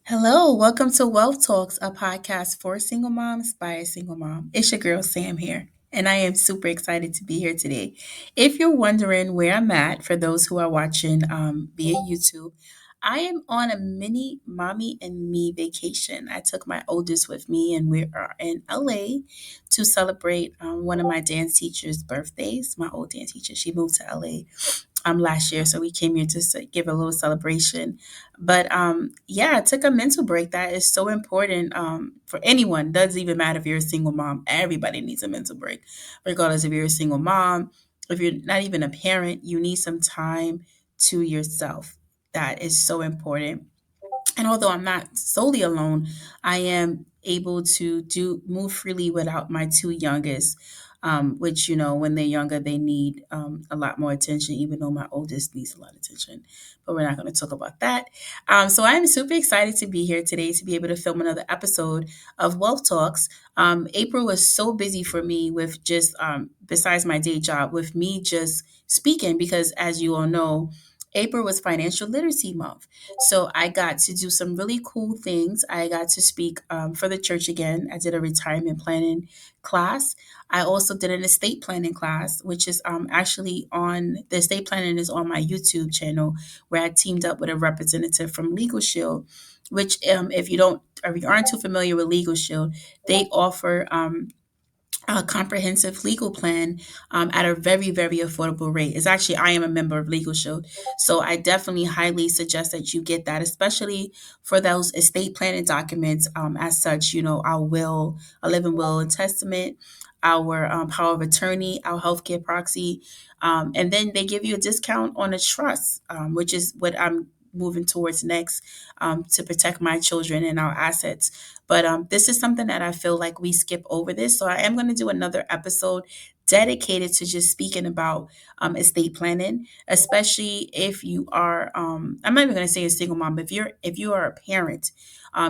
Hello, welcome to Wealth Talks, a podcast for single moms by a single mom. It's your girl Sam here, and I am super excited to be here today. If you're wondering where I'm at, for those who are watching via YouTube, I am on a mini mommy and me vacation. I took my oldest with me, and we are in LA to celebrate one of my dance teacher's birthdays. My old dance teacher, she moved to LA last year, so we came here to give a little celebration. But yeah, I took a mental break. That is so important for anyone. Doesn't even matter if you're a single mom. Everybody needs a mental break, regardless if you're a single mom, if you're not even a parent. You need some time to yourself. That is so important. And although I'm not solely alone, I am able to do move freely without my two youngest, which when they're younger they need a lot more attention. Even though my oldest needs a lot of attention, but we're not going to talk about that. So I'm super excited to be here today to be able to film another episode of Wealth Talks. April was so busy for me with just besides my day job, with me just speaking, because as you all know, April was Financial Literacy Month. So I got to do some really cool things. I got to speak for the church again. I did a retirement planning class. I also did an estate planning class, which is actually on the estate planning is on my YouTube channel, where I teamed up with a representative from Legal Shield, which if you don't or you aren't too familiar with Legal Shield, they offer a comprehensive legal plan at a very, very affordable rate. It's actually, I am a member of Legal Shield. So I definitely highly suggest that you get that, especially for those estate planning documents. As such, our will, a living will and testament, our power of attorney, our healthcare proxy. And then they give you a discount on a trust, which is what I'm moving towards next, to protect my children and our assets. But this is something that I feel like we skip over this. So I am going to do another episode dedicated to just speaking about estate planning, especially if you are. I'm not even going to say a single mom, but if you are a parent,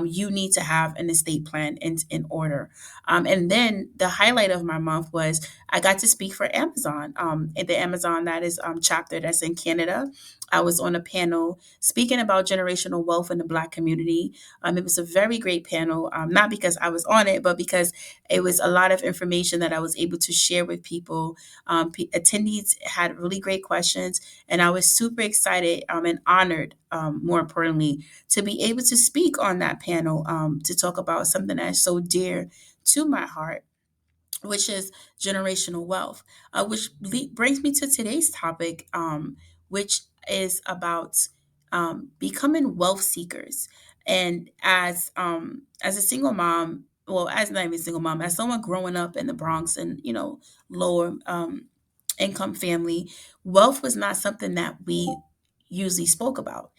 you need to have an estate plan in order. And then the highlight of my month was I got to speak for Amazon. At the Amazon that is chapter that's in Canada. I was on a panel speaking about generational wealth in the Black community. It was a very great panel, not because I was on it, but because it was a lot of information that I was able to share with people. Attendees had really great questions, and I was super excited and honored, more importantly, to be able to speak on that panel, to talk about something that is so dear to my heart, which is generational wealth, which brings me to today's topic, which is about becoming wealth seekers. And as a single mom, well, as not even a single mom, as someone growing up in the Bronx and lower income family, wealth was not something that we usually spoke about.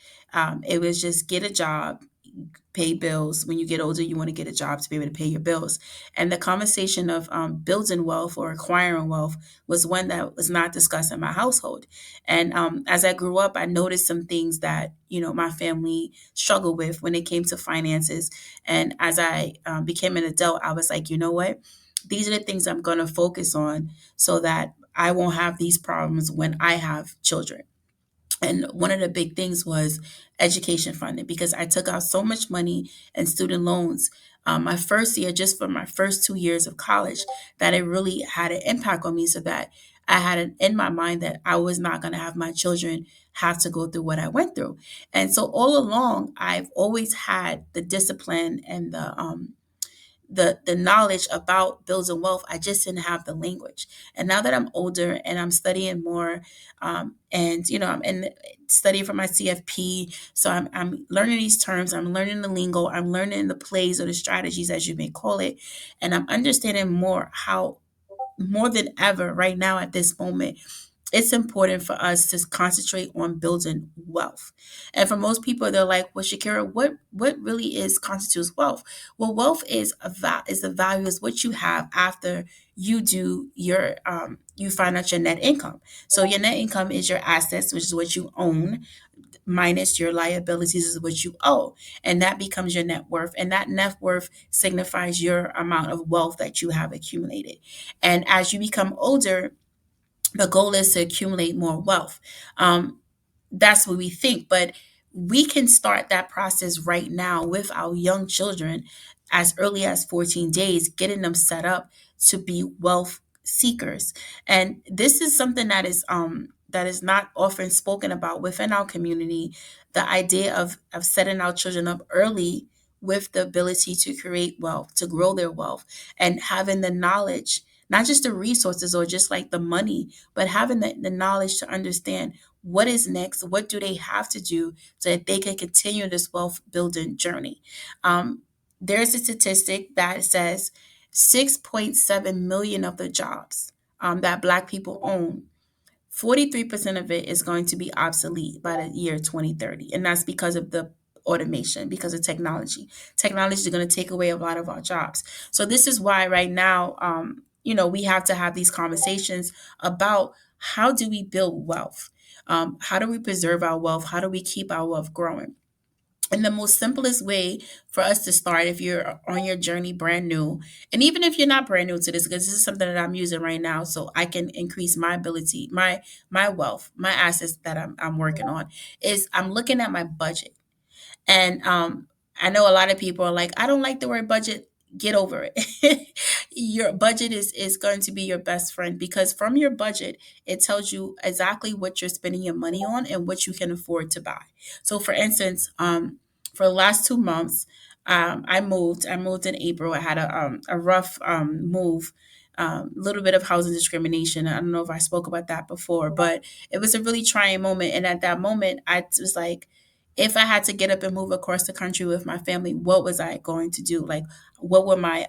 It was just get a job, pay bills. When you get older, you want to get a job to be able to pay your bills. And the conversation of building wealth or acquiring wealth was one that was not discussed in my household. And as I grew up, I noticed some things that my family struggled with when it came to finances. And as I became an adult, I was like, you know what? These are the things I'm going to focus on so that I won't have these problems when I have children. And one of the big things was education funding, because I took out so much money in student loans my first year, just for my first 2 years of college, that it really had an impact on me. So that I had it in my mind that I was not going to have my children have to go through what I went through. And so all along, I've always had the discipline and the knowledge about building wealth. I just didn't have the language. And now that I'm older and I'm studying more, and I'm in studying for my CFP, so I'm learning these terms, I'm learning the lingo, I'm learning the plays or the strategies, as you may call it, and I'm understanding more how, more than ever right now at this moment, it's important for us to concentrate on building wealth. And for most people, they're like, "Well, Shakira, what really is constitutes wealth?" Well, wealth is is the value, is what you have after you do your you find out your net income. So your net income is your assets, which is what you own, minus your liabilities is what you owe, and that becomes your net worth. And that net worth signifies your amount of wealth that you have accumulated. And as you become older, the goal is to accumulate more wealth. That's what we think, but we can start that process right now with our young children as early as 14 days, getting them set up to be wealth seekers. And this is something that is not often spoken about within our community. The idea of setting our children up early with the ability to create wealth, to grow their wealth, and having the knowledge, not just the resources or just like the money, but having the knowledge to understand what is next, what do they have to do so that they can continue this wealth building journey. There's a statistic that says 6.7 million of the jobs that Black people own, 43% of it is going to be obsolete by the year 2030. And that's because of the automation, because of technology. Technology is going to take away a lot of our jobs. So this is why right now, we have to have these conversations about how do we build wealth? How do we preserve our wealth? How do we keep our wealth growing? And the most simplest way for us to start, if you're on your journey brand new, and even if you're not brand new to this, because this is something that I'm using right now, so I can increase my ability, my wealth, my assets that I'm working on, is I'm looking at my budget. And I know a lot of people are like, I don't like the word budget. Get over it. Your budget is going to be your best friend, because from your budget, it tells you exactly what you're spending your money on and what you can afford to buy. So, for instance, for the last 2 months, I moved. I moved in April. I had a rough move. A little bit of housing discrimination. I don't know if I spoke about that before, but it was a really trying moment. And at that moment, I was like, if I had to get up and move across the country with my family, what was I going to do? Like, what would my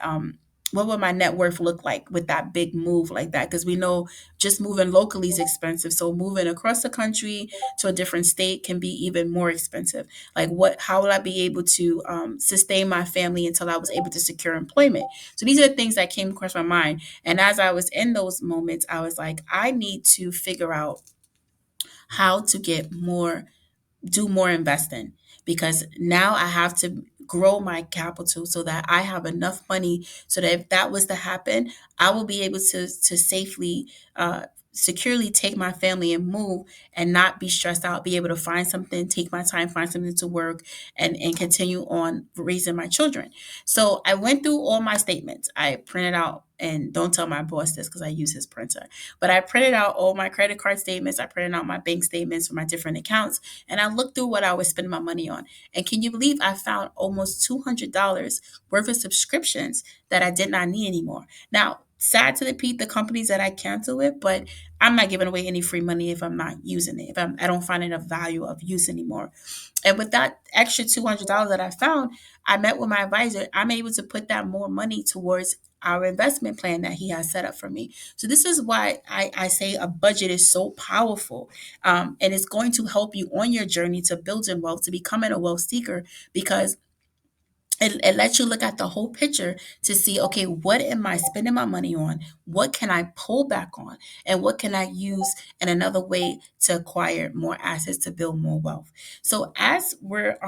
net worth look like with that big move like that? Because we know just moving locally is expensive. So moving across the country to a different state can be even more expensive. Like, how will I be able to sustain my family until I was able to secure employment? So these are the things that came across my mind. And as I was in those moments, I was like, I need to figure out how to get more do more investing, because now I have to grow my capital so that I have enough money so that if that was to happen, I will be able to safely securely take my family and move and not be stressed out, be able to find something, take my time, find something to work, and continue on raising my children. So I went through all my statements. I printed out, and don't tell my boss this because I use his printer, but I printed out all my credit card statements. I printed out my bank statements for my different accounts, and I looked through what I was spending my money on. And can you believe I found almost $200 worth of subscriptions that I did not need anymore? Now, sad to repeat the companies that I cancel with, but I'm not giving away any free money if I'm not using it, if I don't find enough value of use anymore. And with that extra $200 that I found, I met with my advisor. I'm able to put that more money towards our investment plan that he has set up for me. So this is why I say a budget is so powerful, and it's going to help you on your journey to building wealth, to becoming a wealth seeker, because it lets you look at the whole picture to see, okay, what am I spending my money on? What can I pull back on? And what can I use in another way to acquire more assets, to build more wealth? So as we're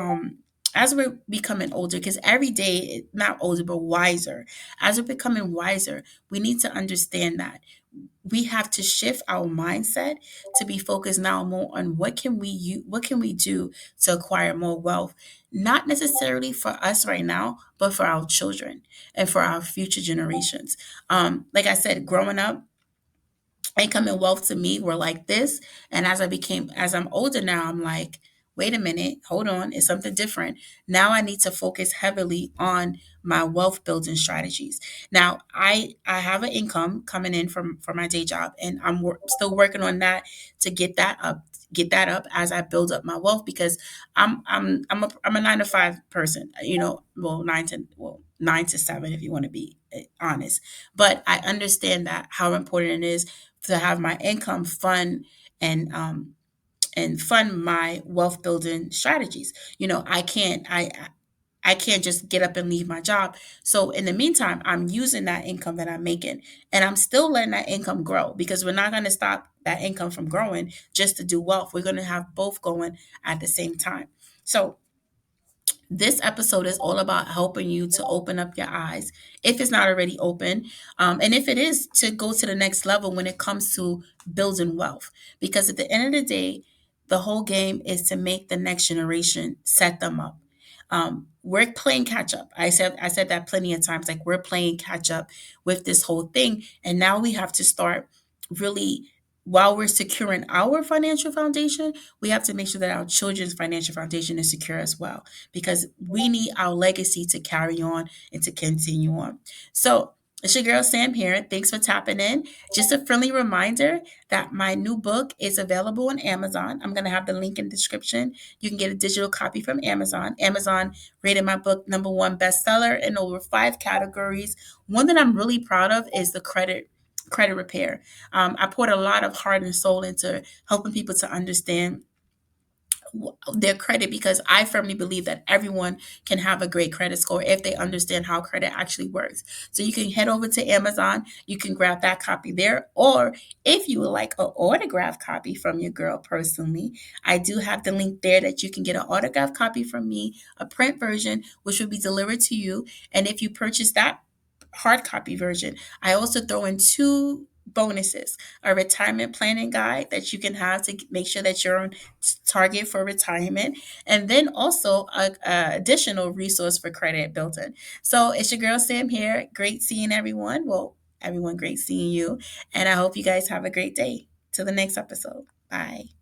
becoming older, because every day, not older, but wiser, as we're becoming wiser, we need to understand that we have to shift our mindset to be focused now more on what can we do to acquire more wealth, not necessarily for us right now, but for our children and for our future generations. Like I said, growing up, income and wealth to me were like this. And as I'm older now, I'm like, wait a minute, hold on, it's something different. Now I need to focus heavily on my wealth building strategies. Now I have an income coming in from my day job, and still working on that to get that up as I build up my wealth, because I'm a 9 to 5 person, well, 9 to 7 if you want to be honest. But I understand that how important it is to have my income fund and fund my wealth building strategies. I can't just get up and leave my job. So in the meantime, I'm using that income that I'm making, and I'm still letting that income grow, because we're not going to stop that income from growing just to do wealth. We're going to have both going at the same time. So this episode is all about helping you to open up your eyes, if it's not already open, and if it is, to go to the next level when it comes to building wealth. Because at the end of the day, The whole game is to make the next generation set them up. We're playing catch up. I said that plenty of times. Like, we're playing catch up with this whole thing, and now we have to start really, while we're securing our financial foundation, we have to make sure that our children's financial foundation is secure as well, because we need our legacy to carry on and to continue on. So it's your girl Sam here. Thanks for tapping in. Just a friendly reminder that my new book is available on Amazon. I'm going to have the link in the description. You can get a digital copy from Amazon. Amazon rated my book #1 bestseller in over 5 categories. One that I'm really proud of is the credit repair. I poured a lot of heart and soul into helping people to understand their credit, because I firmly believe that everyone can have a great credit score if they understand how credit actually works. So you can head over to Amazon, you can grab that copy there, or if you would like an autographed copy from your girl personally, I do have the link there that you can get an autographed copy from me, a print version, which will be delivered to you. And if you purchase that hard copy version, I also throw in two bonuses: a retirement planning guide that you can have to make sure that you're on target for retirement, and then also a additional resource for credit built in. So it's your girl Sam here. Great seeing everyone. Well, everyone, great seeing you. And I hope you guys have a great day. Till the next episode. Bye.